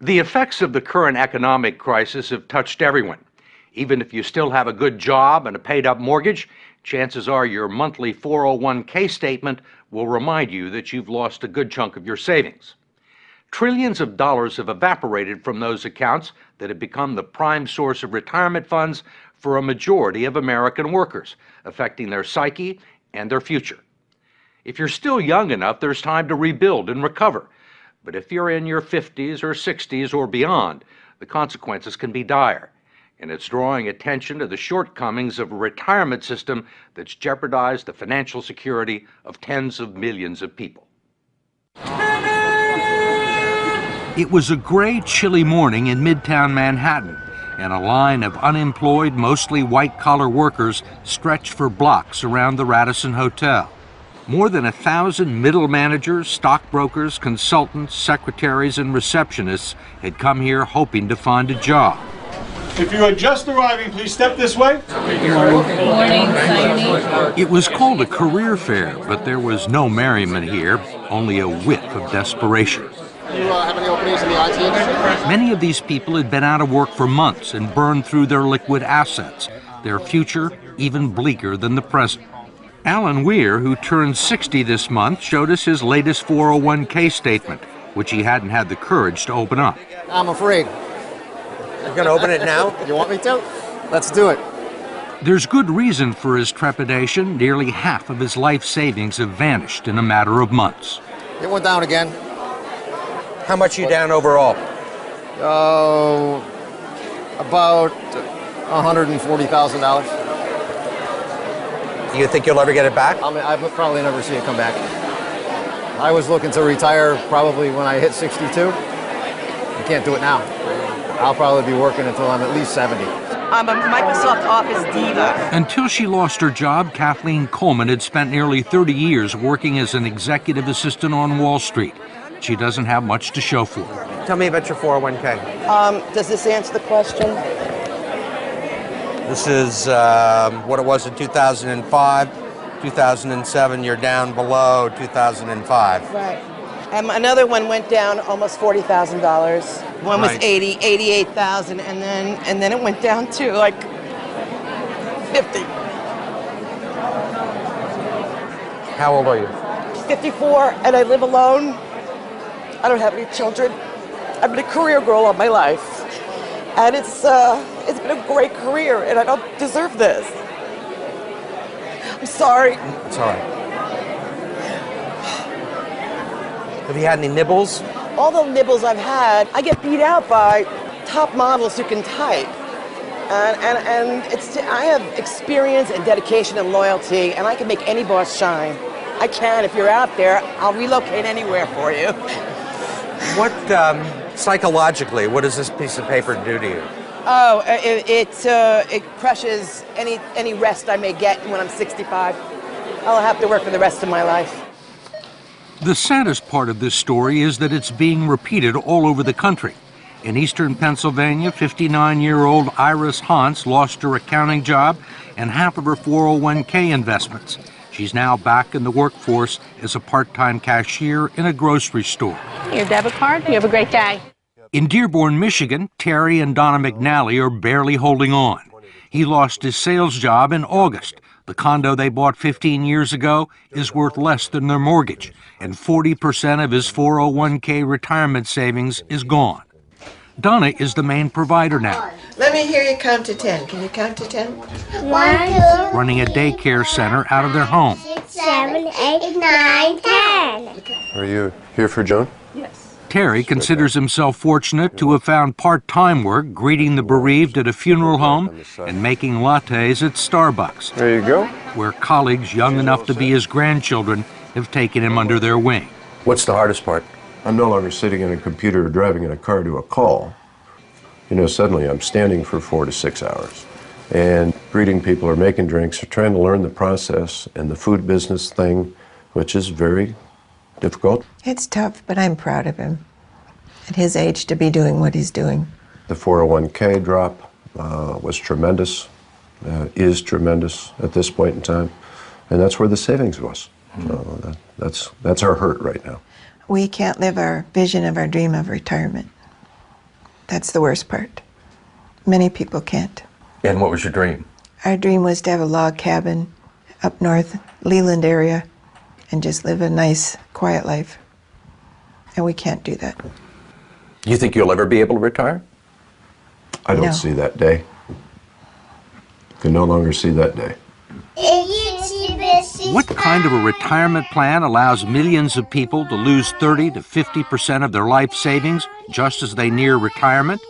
The effects of the current economic crisis have touched everyone. Even if you still have a good job and a paid-up mortgage, chances are your monthly 401k statement will remind you that you've lost a good chunk of your savings. Trillions of dollars have evaporated from those accounts that have become the prime source of retirement funds for a majority of American workers, affecting their psyche and their future. If you're still young enough, there's time to rebuild and recover. But if you're in your 50s or 60s or beyond, the consequences can be dire. And it's drawing attention to the shortcomings of a retirement system that's jeopardized the financial security of tens of millions of people. It was a gray, chilly morning in Midtown Manhattan, and a line of unemployed, mostly white-collar workers stretched for blocks around the Radisson Hotel. More than 1,000 middle managers, stockbrokers, consultants, secretaries, and receptionists had come here hoping to find a job. If you are just arriving, please step this way. Good morning. It was called a career fair, but there was no merriment here, only a whiff of desperation. Do you have any openings in the IT industry? Many of these people had been out of work for months and burned through their liquid assets, their future even bleaker than the present. Alan Weir, who turned 60 this month, showed us his latest 401k statement, which he hadn't had the courage to open up. I'm afraid. You're going to open it now? You want me to? Let's do it. There's good reason for his trepidation. Nearly half of his life savings have vanished in a matter of months. It went down again. How much are you down overall? About $140,000. Do you think you'll ever get it back? I will probably never see it come back. I was looking to retire probably when I hit 62. I can't do it now. I'll probably be working until I'm at least 70. I'm a Microsoft Office diva. Until she lost her job, Kathleen Coleman had spent nearly 30 years working as an executive assistant on Wall Street. She doesn't have much to show for it. Tell me about your 401k. Does this answer the question? This is what it was in 2005. 2007, you're down below 2005. Right. Another one went down almost $40,000. One was Right. 88,000, and then it went down to like 50. How old are you? 54, and I live alone. I don't have any children. I've been a career girl all my life, and it's been a great career, and I don't deserve this. I'm sorry. It's all right. Have you had any nibbles? All the nibbles I've had, I get beat out by top models who can type. And I have experience and dedication and loyalty, and I can make any boss shine. I can. If you're out there, I'll relocate anywhere for you. What, psychologically, what does this piece of paper do to you? Oh, it crushes any rest I may get when I'm 65. I'll have to work for the rest of my life. The saddest part of this story is that it's being repeated all over the country. In eastern Pennsylvania, 59-year-old Iris Hans lost her accounting job and half of her 401k investments. She's now back in the workforce as a part-time cashier in a grocery store. Your debit card? You have a great day. In Dearborn, Michigan, Terry and Donna McNally are barely holding on. He lost his sales job in August. The condo they bought 15 years ago is worth less than their mortgage, and 40% of his 401k retirement savings is gone. Donna is the main provider now. Let me hear you count to 10. Can you count to 10? 1, 2, running a daycare center out of their home. 6, 7, 8, 9, 10. Are you here for Joan? Yes. Terry considers himself fortunate to have found part-time work greeting the bereaved at a funeral home and making lattes at Starbucks. There you go. Where colleagues young enough to be his grandchildren have taken him under their wing. What's the hardest part? I'm no longer sitting in a computer or driving in a car to a call. You know, suddenly I'm standing for 4 to 6 hours and greeting people or making drinks or trying to learn the process and the food business thing, which is very difficult. It's tough, but I'm proud of him. At his age, to be doing what he's doing. The 401k drop was tremendous, is tremendous at this point in time, and that's where the savings was. That's our hurt right now. We can't live our vision of our dream of retirement. That's the worst part. Many people can't. And what was your dream? Our dream was to have a log cabin up north, Leland area, and just live a nice, quiet life. And we can't do that. You think you'll ever be able to retire? I don't No. see that day. Can no longer see that day. What kind of a retirement plan allows millions of people to lose 30 to 50% of their life savings just as they near retirement?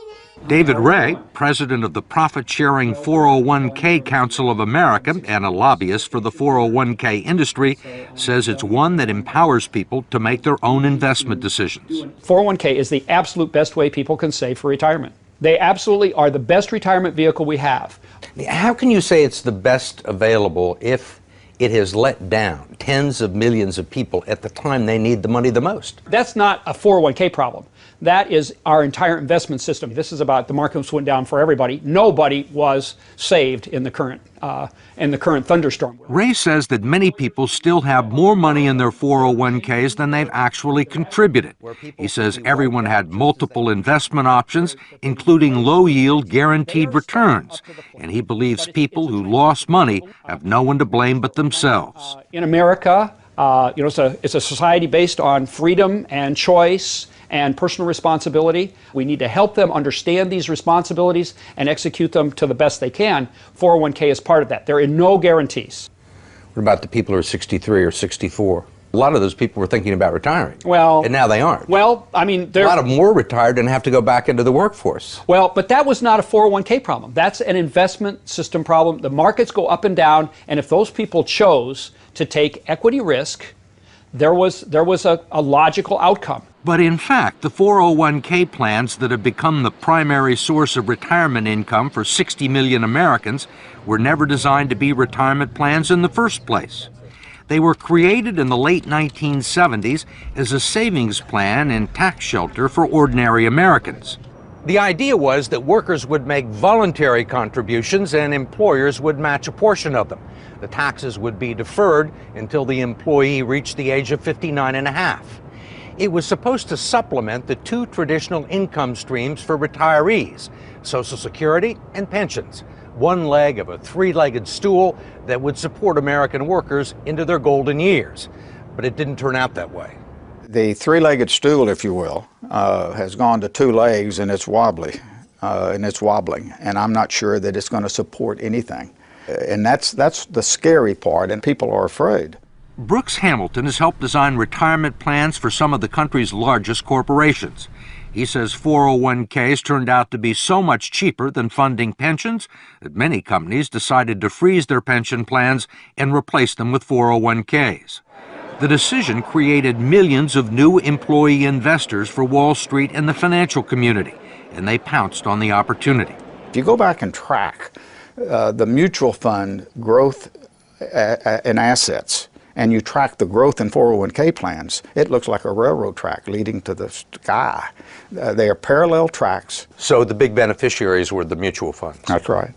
David Ray, president of the profit-sharing 401k Council of America and a lobbyist for the 401k industry, says it's one that empowers people to make their own investment decisions. 401k is the absolute best way people can save for retirement. They absolutely are the best retirement vehicle we have. How can you say it's the best available if it has let down tens of millions of people at the time they need the money the most? That's not a 401k problem. That is our entire investment system. This is about the markets went down for everybody. Nobody was saved in the current thunderstorm. Ray says that many people still have more money in their 401ks than they've actually contributed. He says everyone had multiple investment options, including low-yield guaranteed returns, and he believes people who lost money have no one to blame but themselves. In America, it's a society based on freedom and choice and personal responsibility. We need to help them understand these responsibilities and execute them to the best they can. 401k is part of that. There are no guarantees. What about the people who are 63 or 64? A lot of those people were thinking about retiring. Well, and now they aren't. Well, I mean, a lot of them were retired and have to go back into the workforce. Well, but that was not a 401k problem. That's an investment system problem. The markets go up and down, and if those people chose to take equity risk, there was a logical outcome. But in fact, the 401k plans that have become the primary source of retirement income for 60 million Americans were never designed to be retirement plans in the first place. They were created in the late 1970s as a savings plan and tax shelter for ordinary Americans. The idea was that workers would make voluntary contributions and employers would match a portion of them. The taxes would be deferred until the employee reached the age of 59 and a half. It was supposed to supplement the two traditional income streams for retirees, Social Security and pensions, one leg of a three-legged stool that would support American workers into their golden years. But it didn't turn out that way. The three-legged stool, if you will, has gone to two legs, and it's wobbly, and it's wobbling, and I'm not sure that it's going to support anything. And that's the scary part, and people are afraid. Brooks Hamilton has helped design retirement plans for some of the country's largest corporations. He says 401ks turned out to be so much cheaper than funding pensions that many companies decided to freeze their pension plans and replace them with 401ks. The decision created millions of new employee investors for Wall Street and the financial community, and they pounced on the opportunity. If you go back and track the mutual fund growth in assets, and you track the growth in 401k plans, it looks like a railroad track leading to the sky. They are parallel tracks. So the big beneficiaries were the mutual funds. That's right.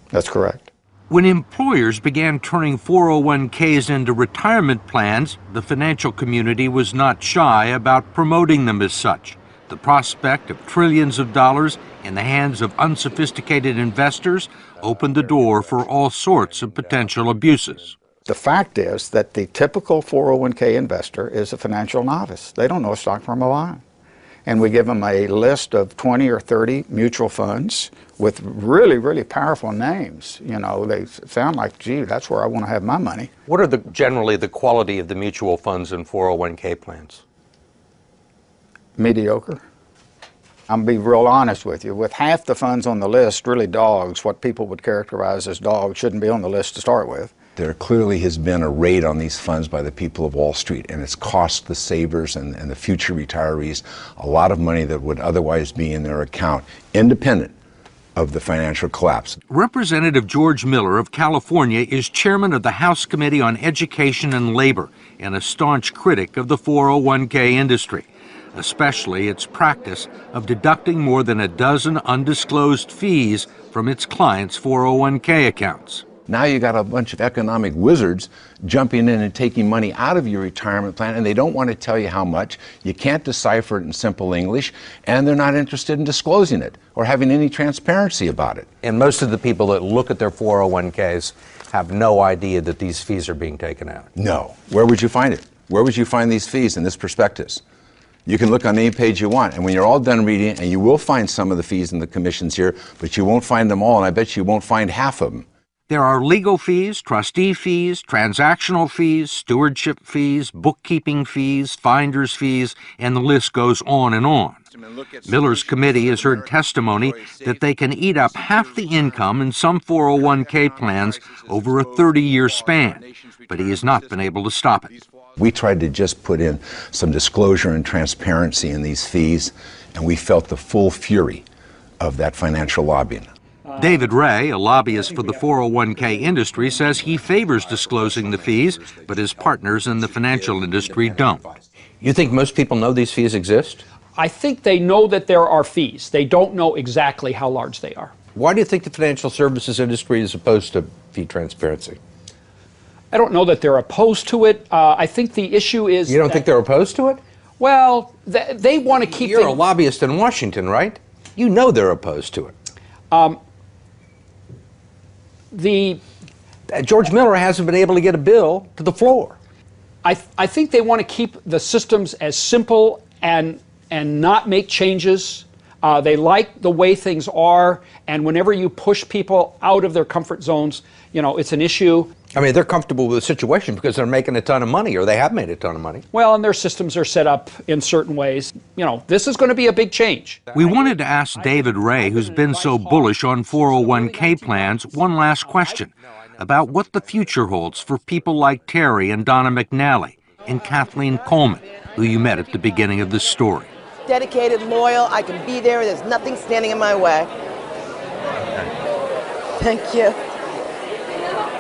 That's correct. When employers began turning 401ks into retirement plans, the financial community was not shy about promoting them as such. The prospect of trillions of dollars in the hands of unsophisticated investors opened the door for all sorts of potential abuses. The fact is that the typical 401k investor is a financial novice. They don't know a stock from a bond. And we give them a list of 20 or 30 mutual funds with really, really powerful names. You know, they sound like, gee, that's where I want to have my money. What are generally the quality of the mutual funds and 401k plans? Mediocre. I'm going to be real honest with you. With half the funds on the list, really dogs, what people would characterize as dogs, shouldn't be on the list to start with. There clearly has been a raid on these funds by the people of Wall Street, and it's cost the savers and the future retirees a lot of money that would otherwise be in their account, independent of the financial collapse. Representative George Miller of California is chairman of the House Committee on Education and Labor and a staunch critic of the 401k industry, especially its practice of deducting more than a dozen undisclosed fees from its clients' 401k accounts. Now you got a bunch of economic wizards jumping in and taking money out of your retirement plan, and they don't want to tell you how much. You can't decipher it in simple English, and they're not interested in disclosing it or having any transparency about it. And most of the people that look at their 401ks have no idea that these fees are being taken out. No. Where would you find it? Where would you find these fees in this prospectus? You can look on any page you want, and when you're all done reading it, and you will find some of the fees and the commissions here, but you won't find them all, and I bet you won't find half of them. There are legal fees, trustee fees, transactional fees, stewardship fees, bookkeeping fees, finder's fees, and the list goes on and on. Miller's committee has heard testimony that they can eat up half the income in some 401k plans over a 30-year span, but he has not been able to stop it. We tried to just put in some disclosure and transparency in these fees, and we felt the full fury of that financial lobbying. David Ray, a lobbyist for the 401k industry, says he favors disclosing the fees, but his partners in the financial industry don't. You think most people know these fees exist? I think they know that there are fees. They don't know exactly how large they are. Why do you think the financial services industry is opposed to fee transparency? I don't know that they're opposed to it. I think the issue is... You don't think they're opposed to it? Well, they want to keep... You're a lobbyist in Washington, right? You know they're opposed to it. George Miller hasn't been able to get a bill to the floor. I think they want to keep the systems as simple and not make changes. They like the way things are, and whenever you push people out of their comfort zones, you know, it's an issue. I mean, they're comfortable with the situation because they're making a ton of money, or they have made a ton of money. Well, and their systems are set up in certain ways. You know, this is going to be a big change. We wanted to ask David Ray, who's been so bullish on 401k plans, one last question about what the future holds for people like Terry and Donna McNally and Kathleen Coleman, who you met at the beginning of this story. Dedicated, loyal, I can be there, there's nothing standing in my way. Thank you.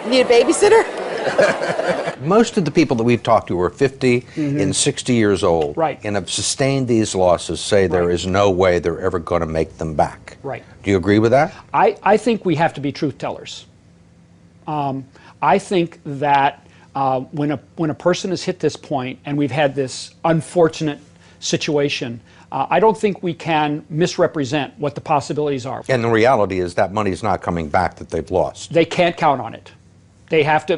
Need a babysitter? Most of the people that we've talked to are 50 and 60 years old, right, and have sustained these losses, say there is no way they're ever going to make them back. Right. Do you agree with that? I think we have to be truth tellers. I think that when a person has hit this point, and we've had this unfortunate situation, I don't think we can misrepresent what the possibilities are. And the reality is that money's not coming back that they've lost. They can't count on it. They have to,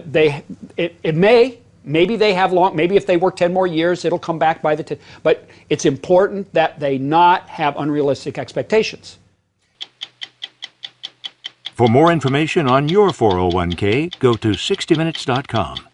maybe they have maybe if they work 10 more years, it'll come back by the 10, but it's important that they not have unrealistic expectations. For more information on your 401k, go to 60minutes.com.